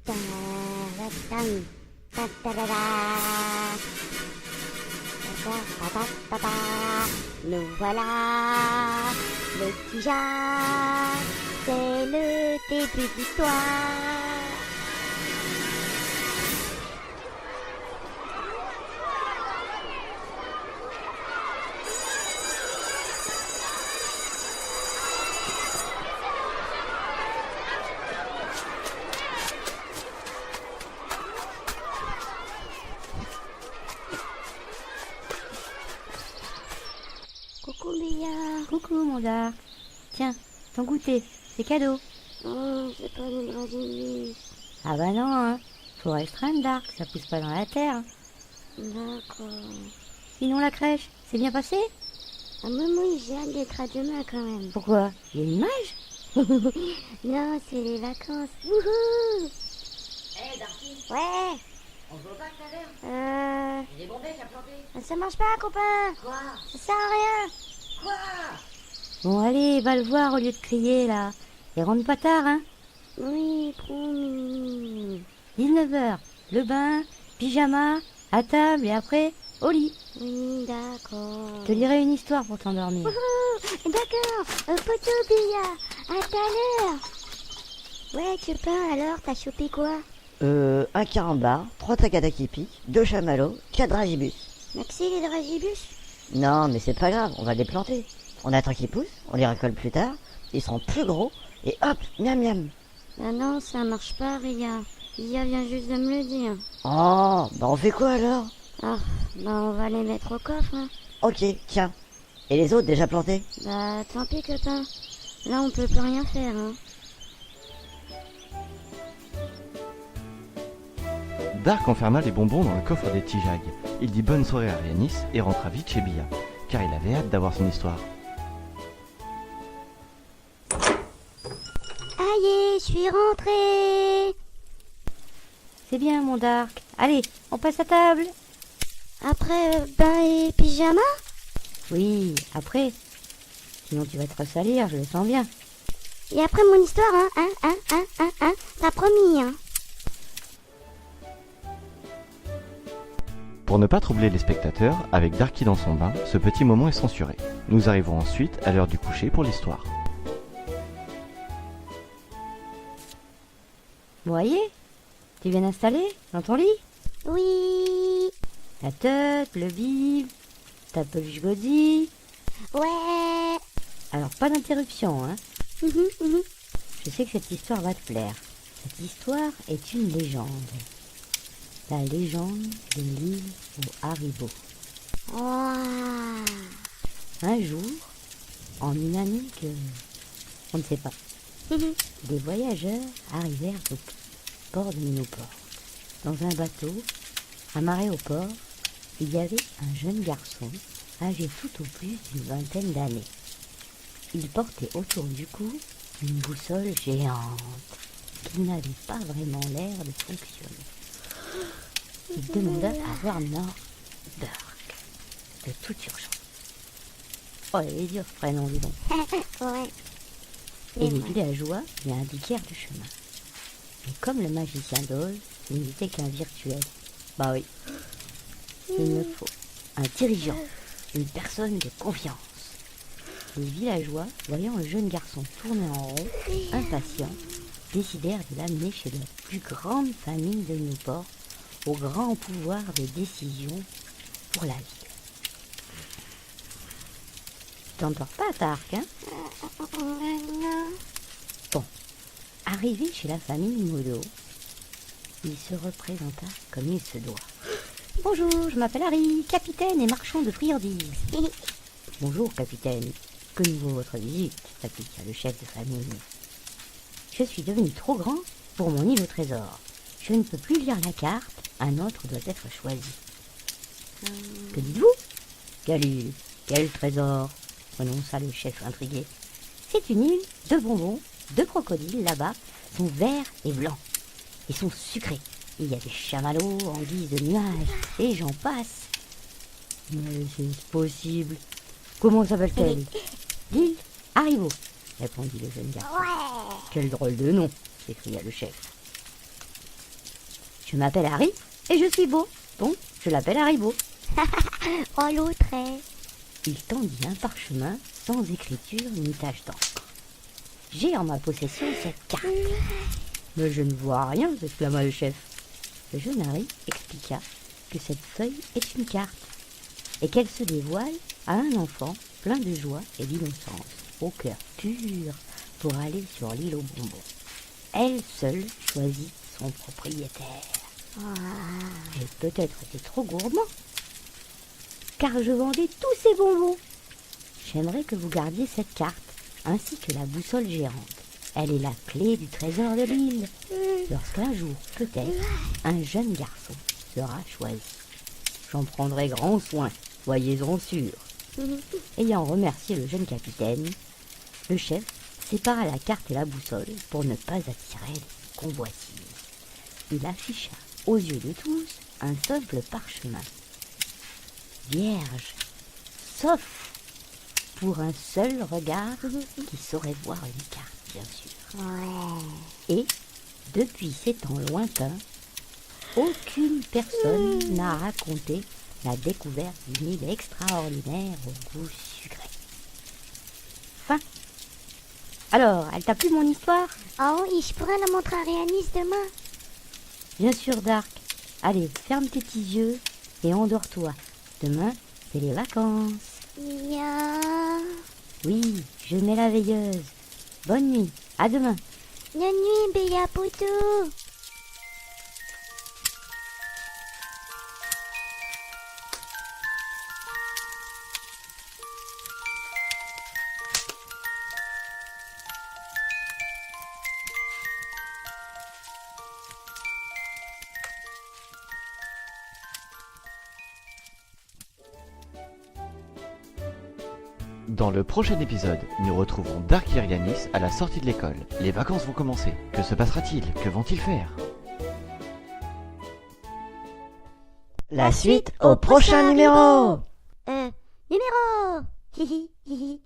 Ta-da-dam, ta-da-da-da. Ta-ta-ta-ta-ta. Nous voilà, le petit Jacques, c'est le début de l'histoire. Coucou Bia. Coucou mon Dark. Tiens, ton goûter, c'est cadeau. Oh, c'est pas du dragibus. Ah bah non, hein. Faut restreindre Dark, ça pousse pas dans la terre. D'accord. Sinon la crèche, c'est bien passé? Ah mais oui, j'ai hâte d'être à demain quand même. Pourquoi? Il y a une mage? Non, c'est les vacances. Wouhou. Hé, Darky, Ouais. on se voit pas tout à l'heure? J'ai des bombes à planter. Ça marche pas, copain. Quoi? Ça sert à rien. Quoi? Bon allez, va le voir au lieu de crier là. Et rentre pas tard, hein. Oui, promis. 19h, le bain, pyjama, à table et après, au lit. Oui, d'accord. Je te lirai une histoire pour t'endormir. Wouhou. D'accord. Poteau Bia. À tout à l'heure. Ouais, copain, alors, t'as chopé quoi? Un carambar, 3 tagadas qui piquent, 2 chamallows, 4 dragibus. Maxi, les dragibus? Non, mais c'est pas grave, on va les planter. On attend qu'ils poussent, on les récolte plus tard, ils seront plus gros, et hop, miam miam. Ah non, ça marche pas, Ria. Ria vient juste de me le dire. Oh, bah on fait quoi alors? Ah, bah on va les mettre au coffre, hein. Ok, tiens. Et les autres déjà plantés? Bah tant pis, copain. Là, on peut plus rien faire, hein. Dark enferma les bonbons dans le coffre des Tijag. Il dit bonne soirée à Ryanis et rentra vite chez Bia, car il avait hâte d'avoir son histoire. Aïe, je suis rentrée. C'est bien mon Dark. Allez, on passe à table. Après, bain et pyjama? Oui, après. Sinon tu vas te ressalir, je le sens bien. Et après mon histoire, hein. T'as promis, hein. Pour ne pas troubler les spectateurs, avec Darky dans son bain, ce petit moment est censuré. Nous arriverons ensuite à l'heure du coucher pour l'histoire. Bon, allez, tu viens d'installer dans ton lit? Oui. La tête, le bib, ta peluche Godzilla. Ouais. Alors pas d'interruption, hein. Mhm. Je sais que cette histoire va te plaire. Cette histoire est une légende. La légende de l'île aux haribots. Ouah. Un jour, en une année que... on ne sait pas, des voyageurs arrivèrent au port de Newport. Dans un bateau, amarré au port, il y avait un jeune garçon, âgé tout au plus d'une vingtaine d'années. Il portait autour du cou une boussole géante, qui n'avait pas vraiment l'air de fonctionner. Il demanda à voir Nord Burke, de toute urgence. Oh, il est dur ce prénom, dis donc. Ouais. Et les villageois lui indiquèrent le chemin. Mais comme le magicien d'Oz n'était qu'un virtuel, bah oui, il me faut un dirigeant, une personne de confiance. Les villageois, voyant le jeune garçon tourner en rond, impatients, décidèrent de l'amener chez la plus grande famille de Newport, au grand pouvoir de décision pour la ville. Tu t'endors pas, Tark, hein? Bon, arrivé chez la famille Modo, il se représenta comme il se doit. Bonjour, je m'appelle Harry, capitaine et marchand de friandises. Bonjour, capitaine. Que nous vaut votre visite? Répliqua le chef de famille. Je suis devenu trop grand pour mon île au trésor. Je ne peux plus lire la carte, un autre doit être choisi. Que dites-vous? Quelle île? Quel trésor? Prononça le chef intrigué. C'est une île de bonbons, de crocodiles là-bas, sont verts et blancs, et sont sucrés. Il y a des chamallows en guise de nuages, et j'en passe. Mais c'est possible. Comment s'appelle-t-elle? L'île Haribo, répondit le jeune garçon. Ouais. Quel drôle de nom, s'écria le chef. Je m'appelle Harry et je suis beau, donc je l'appelle Haribo. Oh, l'autre est. Il tendit un parchemin sans écriture ni tache d'encre. J'ai en ma possession cette carte. Mais je ne vois rien, s'exclama le chef. Le jeune Harry expliqua que cette feuille est une carte et qu'elle se dévoile à un enfant plein de joie et d'innocence, au cœur pur, pour aller sur l'île aux bonbons. Elle seule choisit son propriétaire. J'ai peut-être été trop gourmand, car je vendais tous ces bonbons. J'aimerais que vous gardiez cette carte, ainsi que la boussole géante. Elle est la clé du trésor de l'île. Lorsqu'un jour, peut-être, un jeune garçon sera choisi. J'en prendrai grand soin, soyez-en sûrs. Ayant remercié le jeune capitaine, le chef sépara la carte et la boussole pour ne pas attirer les convoitises. Il afficha aux yeux de tous un simple parchemin. Vierge, sauf pour un seul regard qui saurait voir une carte, bien sûr. Et, depuis ces temps lointains, aucune personne n'a raconté la découverte d'une île extraordinaire au goût sucré. Fin. Alors, elle t'a plu mon histoire? Ah oui, je pourrais la montrer à Rhéanis demain. Bien sûr, Dark. Allez, ferme tes petits yeux et endors-toi. Demain, c'est les vacances. Ya. Oui, je mets la veilleuse. Bonne nuit, à demain. Bonne nuit, Béa Poutou. Dans le prochain épisode, nous retrouvons Dark et Rhéanis à la sortie de l'école. Les vacances vont commencer. Que se passera-t-il? Que vont-ils faire? La suite au prochain numéro. Numéro. Hihi, hihi.